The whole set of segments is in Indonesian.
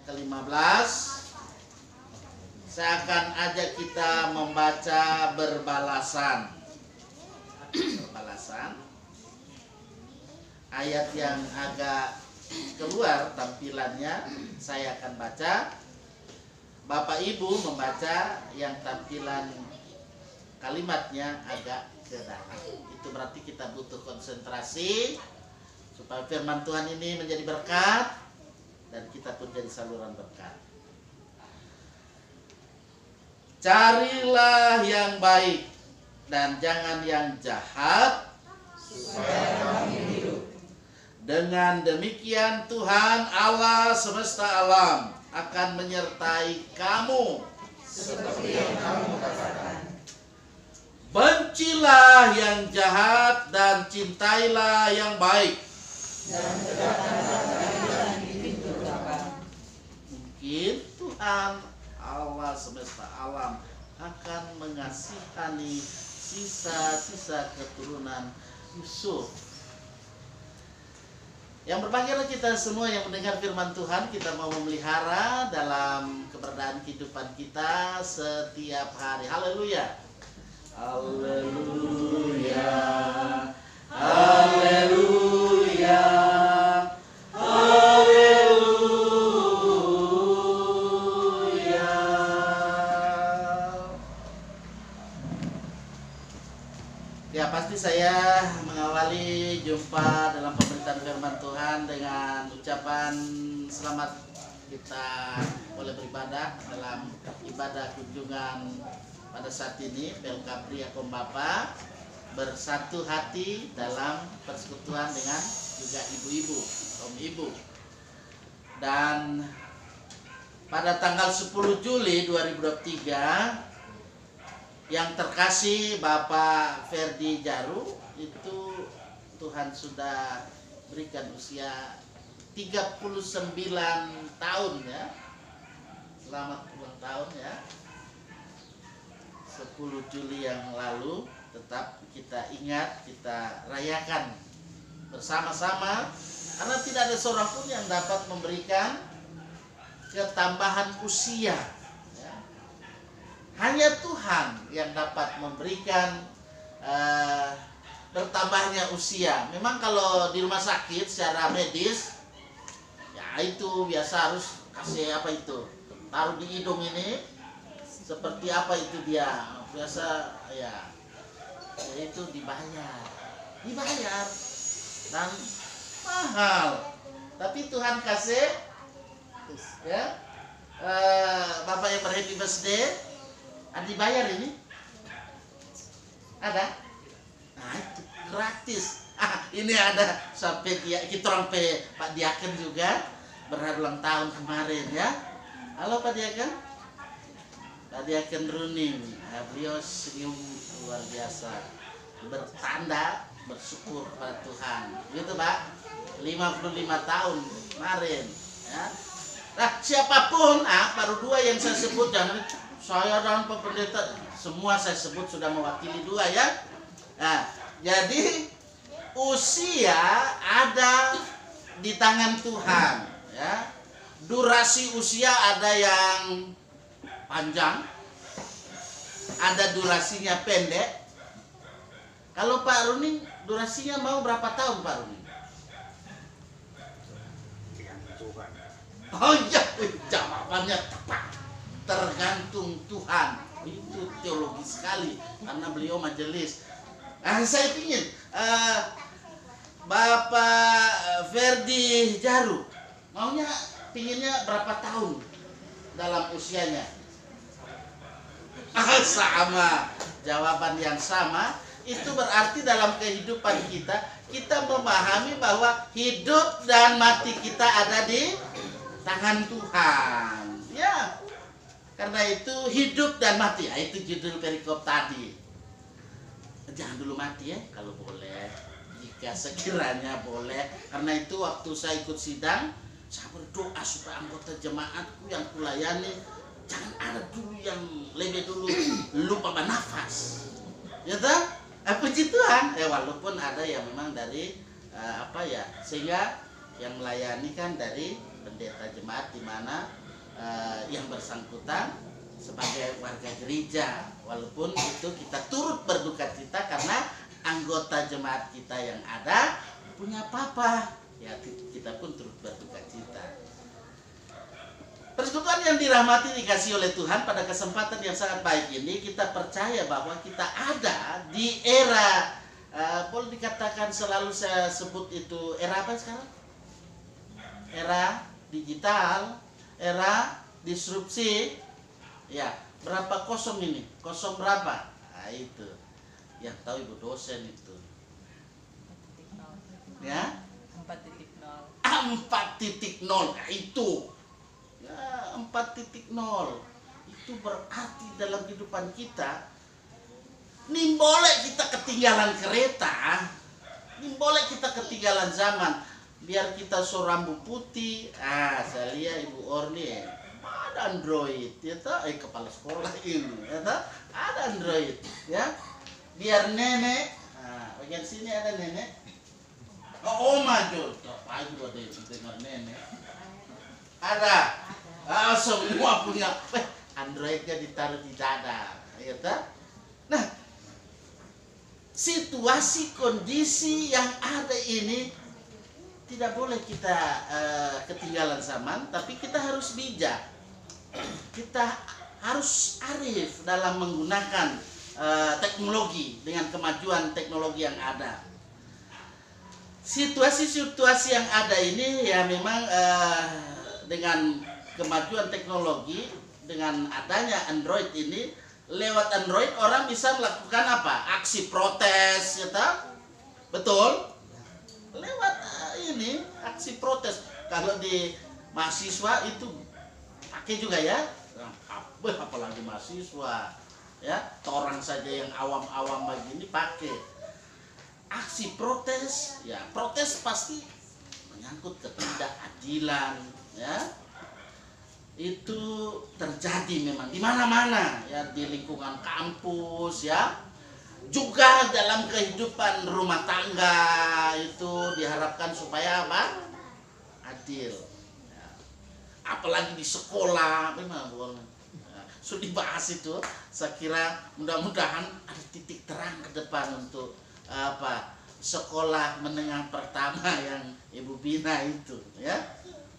ke-15. Saya akan ajak kita membaca berbalasan. Berbalasan. Ayat yang agak keluar tampilannya saya akan baca. Bapak Ibu membaca yang tampilan kalimatnya agak ke dalam. Itu berarti kita butuh konsentrasi supaya firman Tuhan ini menjadi berkat dan kita pun jadi saluran berkat. Carilah yang baik dan jangan yang jahat, supaya kami hidup. Dengan demikian Tuhan Allah semesta alam akan menyertai kamu seperti yang kamu katakan. Bencilah yang jahat dan cintailah yang baik. Dan tegakkanlah di pintu neraka. Mungkin Tuhan Allah semesta alam akan mengasihani sisa-sisa keturunan Yusuf. Yang berbahagialah kita semua yang mendengar firman Tuhan. Kita mau memelihara dalam keberadaan kehidupan kita setiap hari. Haleluya. Haleluya. Haleluya. Haleluya. Ya, pasti saya mengawali jumpa dalam pemberitaan firman Tuhan dengan ucapan selamat. Kita boleh beribadah dalam ibadah kunjungan pada saat ini Pelkapri Yakom Bapa bersatu hati dalam persekutuan dengan juga ibu-ibu, om ibu. Dan pada tanggal 10 Juli 2023 yang terkasih Bapak Ferdi Jaru itu Tuhan sudah berikan usia 39 tahun ya. Selamat ulang tahun ya. 10 Juli yang lalu tetap kita ingat, kita rayakan bersama-sama karena tidak ada seorang pun yang dapat memberikan ketambahan usia ya. Hanya Tuhan yang dapat memberikan bertambahnya usia. Memang kalau di rumah sakit secara medis ya itu biasa harus kasih apa itu, taruh di hidung ini seperti apa itu dia biasa ya, itu dibayar dan mahal. Tapi Tuhan kasih ya. Bapak yang berhappy birthday ada dibayar ini ada, nah itu gratis. Ini ada sampai dia kita orang Pak Diaken juga berhari ulang tahun kemarin ya. Halo Pak Diaken. Tadi akan running, beliau senyum luar biasa, bertanda bersyukur pada Tuhan, gitu Pak. 55 tahun kemarin, ya. Nah siapapun, baru dua yang saya sebut, jangan saya dan Pak Pendeta, semua saya sebut sudah mewakili dua ya. Nah, jadi usia ada di tangan Tuhan, ya. Durasi usia ada yang panjang, ada durasinya pendek. Kalau Pak Runing durasinya mau berapa tahun Pak Runing? Oh iya, jawabannya tepat. Tergantung Tuhan. Itu teologi sekali karena beliau majelis. Saya ingin Bapak Ferdi Jaru maunya pinginnya berapa tahun dalam usianya? Sama, jawaban yang sama. Itu berarti dalam kehidupan kita memahami bahwa hidup dan mati kita ada di tangan Tuhan ya. Karena itu hidup dan mati, itu judul perikop tadi. Jangan dulu mati ya kalau boleh, jika sekiranya boleh. Karena itu waktu saya ikut sidang, saya berdoa supaya anggota jemaatku yang kulayani jangan ada dulu yang lebih dulu lupa bernafas, ya tak? Puji Tuhan. Walaupun ada yang memang dari sehingga yang melayani kan dari pendeta jemaat, di mana yang bersangkutan sebagai warga gereja, walaupun itu kita turut berduka cita karena anggota jemaat kita yang ada punya papa, ya kita pun turut berduka cita. Persekutuan yang dirahmati dikasih oleh Tuhan, pada kesempatan yang sangat baik ini kita percaya bahwa kita ada di era boleh dikatakan, selalu saya sebut itu era apa sekarang? Era digital, era disrupsi. Ya, berapa kosong ini? Kosong berapa? Nah, itu yang tahu ibu dosen itu. Ya? 4.0. 4.0. Nah, itu. Ya, 4.0. Itu berarti dalam kehidupan kita, nih boleh kita ketinggalan kereta, nih boleh kita ketinggalan zaman. Biar kita so rambut putih, saya lihat Ibu Orni ada Android, ya toh, kepala sekolah ini, ya toh, ada Android, ya. Biar nenek, bagian sini ada nenek, oma juga, pagi ada yang dengar nenek, ada, semua punya, Androidnya ditaruh di dada, ya toh. Nah, situasi kondisi yang ada ini tidak boleh kita ketinggalan zaman, tapi kita harus bijak. Kita harus arif dalam menggunakan teknologi dengan kemajuan teknologi yang ada. Situasi-situasi yang ada ini ya memang dengan kemajuan teknologi, dengan adanya Android ini, lewat Android orang bisa melakukan apa? Aksi protes, ya tak? Betul? Lewat ini aksi protes. Kalau di mahasiswa itu pakai juga ya, apalagi mahasiswa ya, orang saja yang awam-awam begini pakai aksi protes. Ya, protes pasti menyangkut ketidakadilan, ya. Itu terjadi memang di mana-mana ya, di lingkungan kampus ya, juga dalam kehidupan rumah tangga itu diharapkan supaya apa? Adil. Ya. Apalagi di sekolah, memang sudah dibahas itu. Saya kira mudah-mudahan ada titik terang ke depan untuk apa? Sekolah menengah pertama yang Ibu bina itu, ya.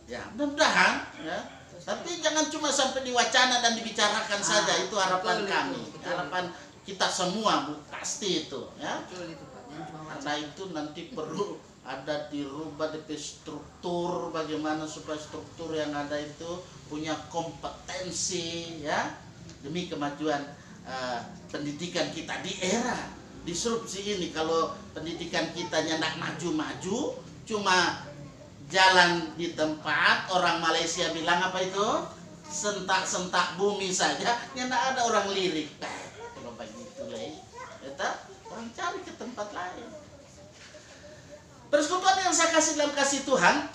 Ya, mudah-mudahan ya. Tapi jangan cuma sampai diwacana dan dibicarakan saja, itu harapan kami. Harapan kita semua, Bu, pasti itu ya. Karena itu nanti perlu ada dirubah DP struktur, bagaimana supaya struktur yang ada itu punya kompetensi ya, demi kemajuan pendidikan kita di era disrupsi ini. Kalau pendidikan kita tidak maju-maju, cuma jalan di tempat, orang Malaysia bilang apa itu? Sentak-sentak bumi saja, tidak ada orang lirik. Kalau begitu orang cari ke tempat lain. Persekutuan yang saya kasih dalam kasih Tuhan,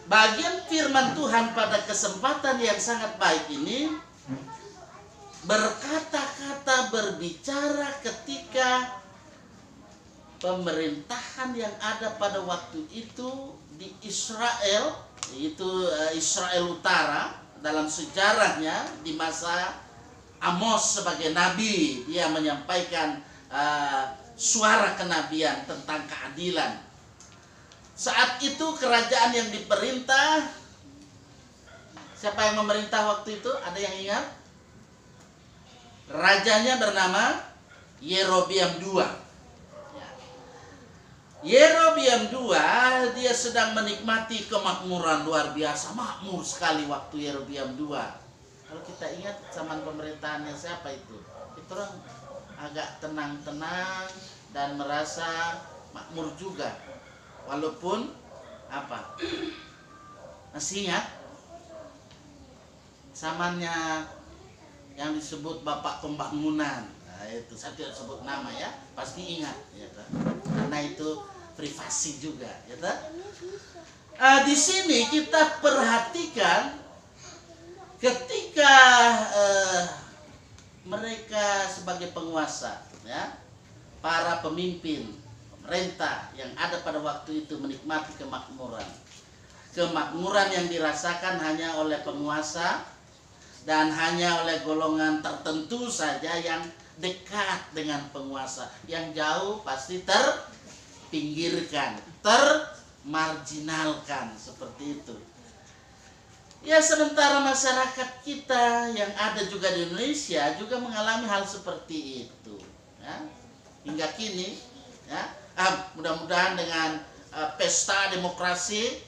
bagian firman Tuhan pada kesempatan yang sangat baik ini berkata-kata, berbicara ketika pemerintahan yang ada pada waktu itu di Israel, yaitu Israel Utara. Dalam sejarahnya di masa Amos sebagai nabi, dia menyampaikan suara kenabian tentang keadilan. Saat itu kerajaan yang diperintah, siapa yang memerintah waktu itu? Ada yang ingat? Rajanya bernama Yerobeam II. Yerobeam II, dia sedang menikmati kemakmuran luar biasa, makmur sekali waktu Yerobeam II. Kalau kita ingat zaman pemerintahannya siapa itu? Itu orang agak tenang-tenang dan merasa makmur juga. Walaupun apa? Masih ingat zamannya yang disebut Bapak Pembangunan. Nah, itu saya tidak sebut nama ya, pasti ingat ya, karena itu privasi juga ya. Di sini kita perhatikan ketika mereka sebagai penguasa ya, para pemimpin pemerintah yang ada pada waktu itu menikmati kemakmuran. kemakmuran yang dirasakan hanya oleh penguasa dan hanya oleh golongan tertentu saja yang dekat dengan penguasa. Yang jauh pasti terpinggirkan, termarginalkan, seperti itu. Ya, sementara masyarakat kita yang ada juga di Indonesia juga mengalami hal seperti itu, ya. Hingga kini, ya, mudah-mudahan dengan pesta demokrasi,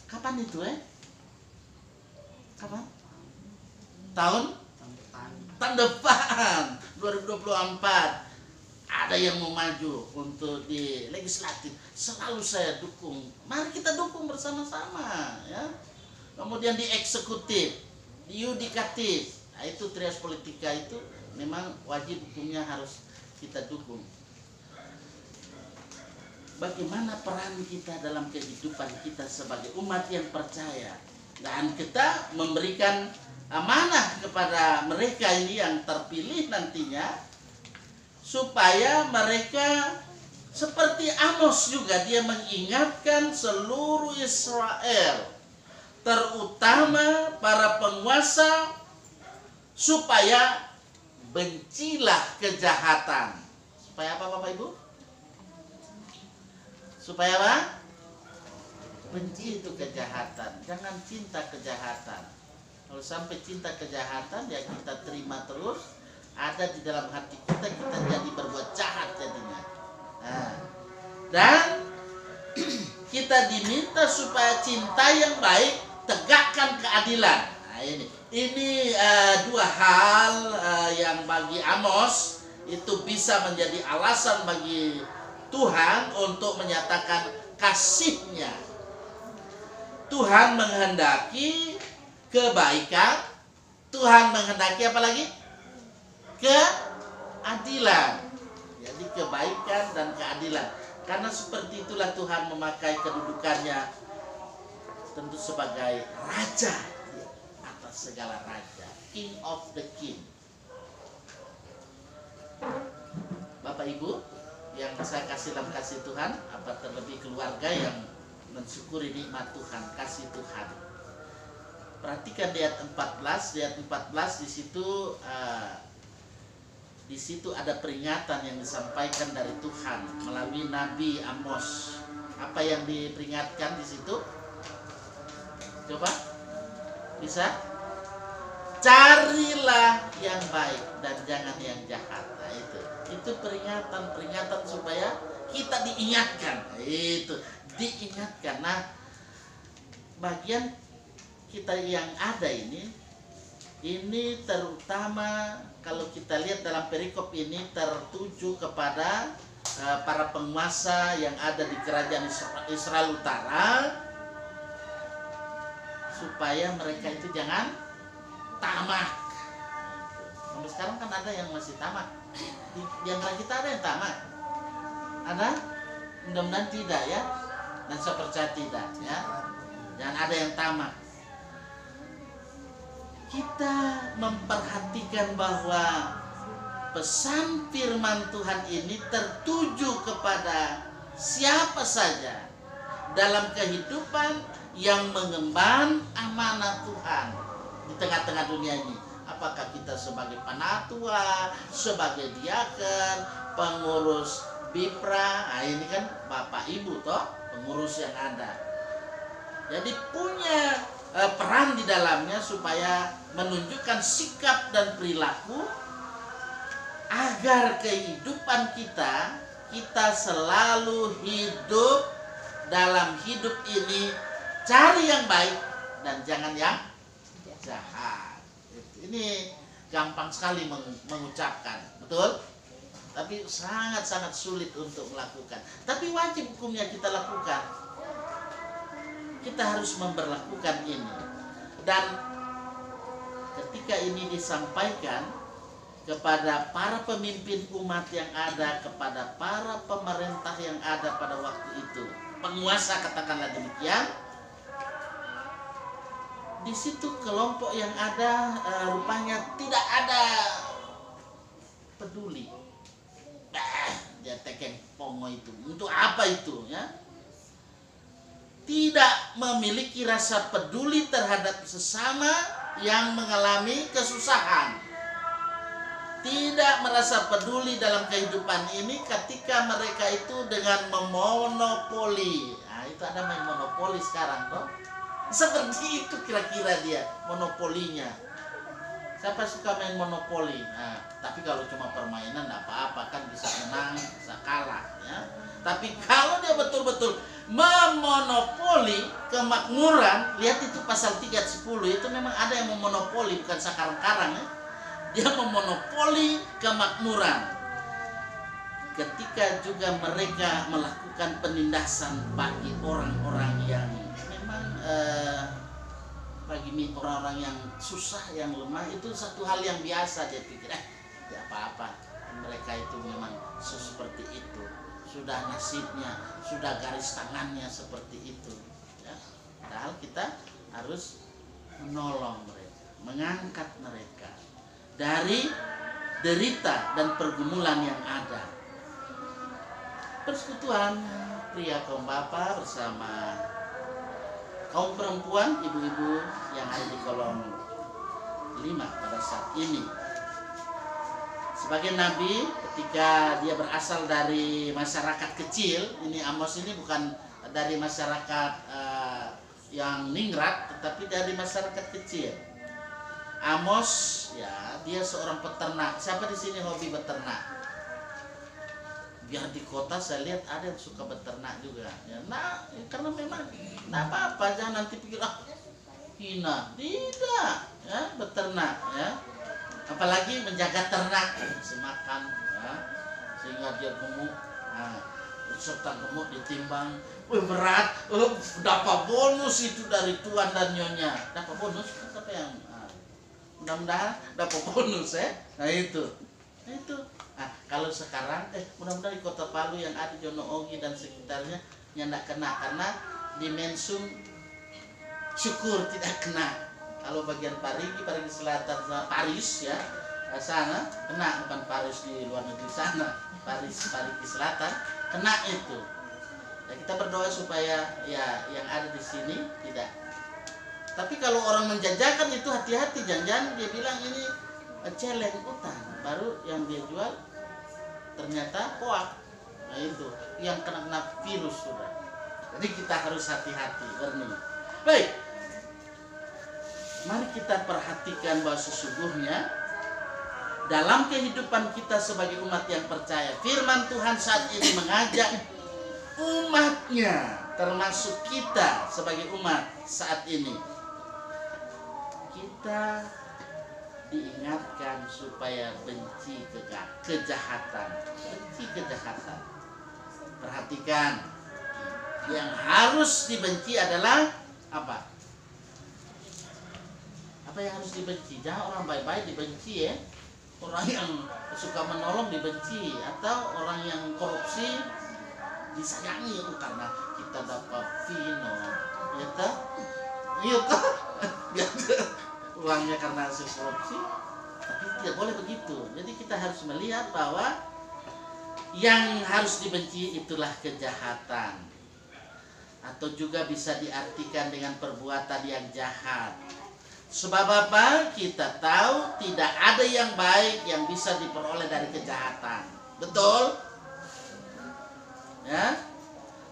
kapan itu, kapan? Tahun depan 2024 ada yang mau maju untuk di legislatif, selalu saya dukung. Mari kita dukung bersama-sama, ya. Kemudian di eksekutif, di yudikatif, nah itu trias politika itu memang wajib hukumnya harus kita dukung. Bagaimana peran kita dalam kehidupan kita sebagai umat yang percaya, dan kita memberikan amanah kepada mereka ini yang terpilih nantinya, supaya mereka seperti Amos juga, dia mengingatkan seluruh Israel, terutama para penguasa, supaya bencilah kejahatan. Supaya apa, Bapak Ibu? Supaya apa? Benci itu kejahatan, jangan cinta kejahatan. Kalau sampai cinta kejahatan, ya kita terima terus, ada di dalam hati kita, kita jadi berbuat jahat jadinya. Nah, dan kita diminta supaya cinta yang baik, tegakkan keadilan. Nah, ini dua hal yang bagi Amos itu bisa menjadi alasan bagi Tuhan untuk menyatakan kasih-Nya. Tuhan menghendaki kebaikan, Tuhan menghendaki apa lagi? Keadilan. Jadi kebaikan dan keadilan. Karena seperti itulah Tuhan memakai kedudukannya tentu sebagai raja atas segala raja, King of the King. Bapak Ibu yang saya kasih dalam kasih Tuhan, apa terlebih keluarga yang mensyukuri nikmat Tuhan, kasih Tuhan. Perhatikan di ayat 14 di situ ada peringatan yang disampaikan dari Tuhan melalui Nabi Amos. Apa yang diperingatkan di situ? Coba, bisa? Carilah yang baik dan jangan yang jahat. Nah, itu peringatan supaya kita diingatkan. Itu diingatkan. Nah, bagian kita yang ada ini terutama kalau kita lihat dalam perikop ini tertuju kepada para penguasa yang ada di kerajaan Israel Utara, supaya mereka itu jangan tamak. Sampai sekarang kan ada yang masih tamak. Di antara kita ada yang tamak? Ada? Mudah-mudahan tidak, ya. Dan saya percaya tidak, ya. Jangan ada yang tamak. Kita memperhatikan bahwa pesan firman Tuhan ini tertuju kepada siapa saja dalam kehidupan yang mengemban amanah Tuhan di tengah-tengah dunia ini. Apakah kita sebagai panatua, sebagai diaken, pengurus BIPRA, nah ini kan Bapak Ibu toh, pengurus yang ada. Jadi punya peran di dalamnya supaya menunjukkan sikap dan perilaku agar kehidupan kita selalu hidup dalam hidup ini cari yang baik dan jangan yang jahat. Ini gampang sekali mengucapkan, betul? Tapi sangat-sangat sulit untuk melakukan. Tapi wajib hukumnya kita lakukan. Kita harus memberlakukan ini. Dan ketika ini disampaikan kepada para pemimpin umat yang ada, kepada para pemerintah yang ada pada waktu itu, penguasa katakanlah demikian, di situ kelompok yang ada rupanya tidak ada peduli. Dia tekeng pongo itu. Untuk apa itu, ya? tidak memiliki rasa peduli terhadap sesama yang mengalami kesusahan. Tidak merasa peduli dalam kehidupan ini ketika mereka itu dengan memonopoli. Nah, itu ada main monopoli sekarang toh. Seperti itu kira-kira dia monopolinya. Siapa suka main monopoli? Nah, tapi kalau cuma permainan enggak apa-apa, kan bisa menang, bisa kalah ya. Tapi kalau dia betul-betul memonopoli kemakmuran, lihat itu pasal 3 ayat 10, itu memang ada yang memonopoli, bukan sakarang-karang ya. Dia memonopoli kemakmuran. Ketika juga mereka melakukan penindasan bagi orang-orang yang memang bagi orang-orang yang susah, yang lemah, itu satu hal yang biasa. Dia pikir tidak apa-apa, mereka itu memang seperti itu, sudah nasibnya, sudah garis tangannya seperti itu ya. Padahal kita harus menolong mereka, mengangkat mereka dari derita dan pergumulan yang ada. Persekutuan pria kaum bapa bersama kaum perempuan, ibu-ibu yang ada di kolom 5 pada saat ini. Sebagai nabi, ketika dia berasal dari masyarakat kecil, ini Amos ini bukan dari masyarakat yang ningrat, tetapi dari masyarakat kecil. Amos ya, dia seorang peternak. Siapa di sini hobi beternak? Biar di kota saya lihat ada yang suka beternak juga ya. Nah, karena memang tidak apa-apa, jangan nanti pikir hina. Tidak ya, beternak ya. Apalagi menjaga ternak, semakan ya, sehingga dia gemuk. Nah, serta gemuk ditimbang, berat, dapat bonus itu dari tuan dan nyonya. Dapat bonus apa yang mudah-mudahan dapat bonus ya. Nah itu. Nah, kalau sekarang mudah-mudahan di Kota Palu yang ada Jono Ogi dan sekitarnya yang tidak kena, karena di Mensum syukur tidak kena. Kalau bagian Parigi Selatan, Paris ya, sana kena, bukan Paris di luar negeri sana, Parigi Selatan kena itu. Ya, kita berdoa supaya ya yang ada di sini tidak. Tapi kalau orang menjajakan itu hati-hati, jangan-jangan dia bilang ini celeng utang, baru yang dia jual ternyata hoak. Nah itu yang kena virus sudah. Jadi kita harus hati-hati, Berni. Baik, mari kita perhatikan bahwa sesungguhnya dalam kehidupan kita sebagai umat yang percaya, firman Tuhan saat ini mengajak umatnya, termasuk kita sebagai umat saat ini, kita diingatkan supaya benci kejahatan. Benci kejahatan. Perhatikan, yang harus dibenci adalah apa? Apa yang harus dibenci? Jangan orang baik-baik dibenci ya. Orang yang suka menolong dibenci, atau orang yang korupsi disayangi karena kita dapat vino, ya toh? Iya toh? Uangnya karena hasil korupsi. Tapi tidak boleh begitu. Jadi kita harus melihat bahwa yang harus dibenci itulah kejahatan, atau juga bisa diartikan dengan perbuatan yang jahat. Sebab apa? Kita tahu tidak ada yang baik yang bisa diperoleh dari kejahatan. Betul? Ya?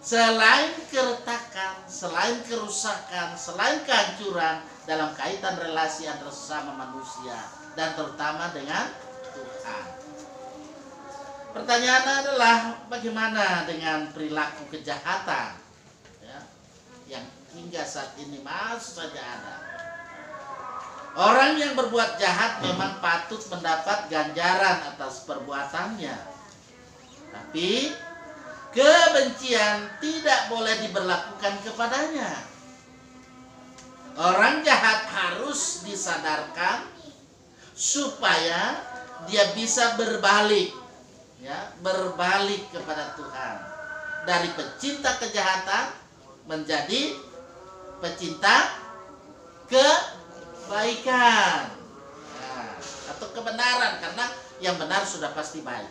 Selain keretakan, selain kerusakan, selain kehancuran dalam kaitan relasi antara sesama manusia dan terutama dengan Tuhan. Pertanyaan adalah bagaimana dengan perilaku kejahatan ya, yang hingga saat ini masih saja ada. Orang yang berbuat jahat memang patut mendapat ganjaran atas perbuatannya. Tapi kebencian tidak boleh diberlakukan kepadanya. Orang jahat harus disadarkan supaya dia bisa berbalik, ya, berbalik kepada Tuhan. Dari pecinta kejahatan menjadi pecinta kebaikan, nah, atau kebenaran, karena yang benar sudah pasti baik.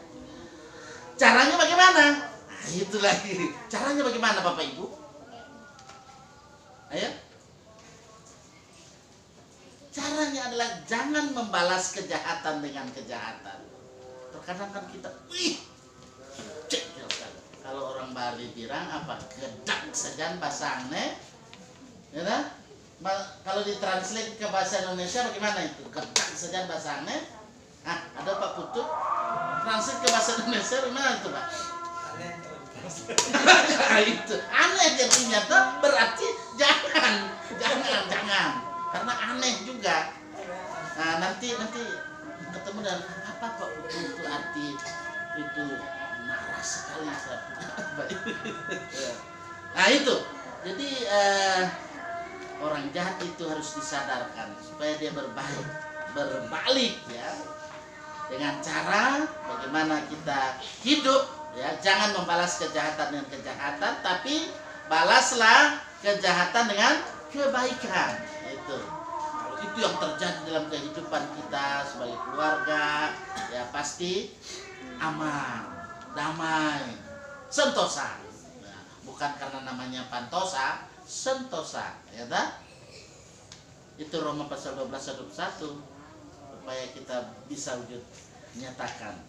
Caranya bagaimana? Nah, itu lagi. Caranya bagaimana Bapak Ibu? tulisannya adalah jangan membalas kejahatan dengan kejahatan. Terkadang kan kita, cek kalau orang Bali bilang apa, gedak saja basangne, ya kan? Kalau ditranslate ke bahasa Indonesia bagaimana itu? Gedak saja basangne. Ada Pak Putu, translate ke bahasa Indonesia bagaimana itu Pak? Itu aneh jadinya tuh, berarti jangan, karena aneh juga. Nah, nanti ketemu dengan apa Pak Putu itu arti itu marah sekali. Nah itu, jadi orang jahat itu harus disadarkan supaya dia berbalik ya, dengan cara bagaimana kita hidup. Ya, jangan membalas kejahatan dengan kejahatan, tapi balaslah kejahatan dengan kebaikan. Itu. Kalau itu yang terjadi dalam kehidupan kita sebagai keluarga, ya pasti aman, damai, sentosa. Nah, bukan karena namanya pantosa, sentosa, ya tak? Itu Roma pasal 12 ayat 1 supaya kita bisa wujud nyatakan.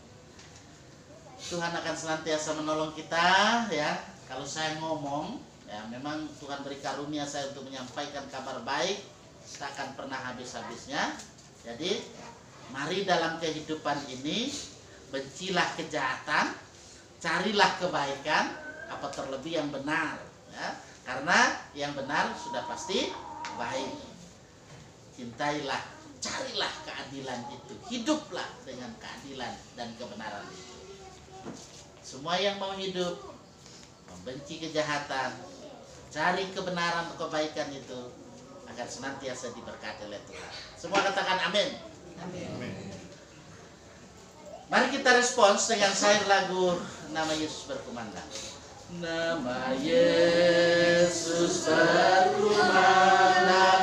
Tuhan akan senantiasa menolong kita ya. Kalau saya ngomong ya, memang Tuhan beri karunia saya untuk menyampaikan kabar baik, tak akan pernah habis-habisnya. Jadi mari dalam kehidupan ini bencilah kejahatan, carilah kebaikan, apa terlebih yang benar ya. Karena yang benar sudah pasti baik. Cintailah, carilah keadilan itu, hiduplah dengan keadilan dan kebenaran itu. Semua yang mau hidup membenci kejahatan, cari kebenaran kebaikan itu akan senantiasa diberkati oleh Tuhan. Semua katakan amin. Amin. Mari kita respons dengan syair lagu Nama Yesus Berkumandang. Nama Yesus berkumandang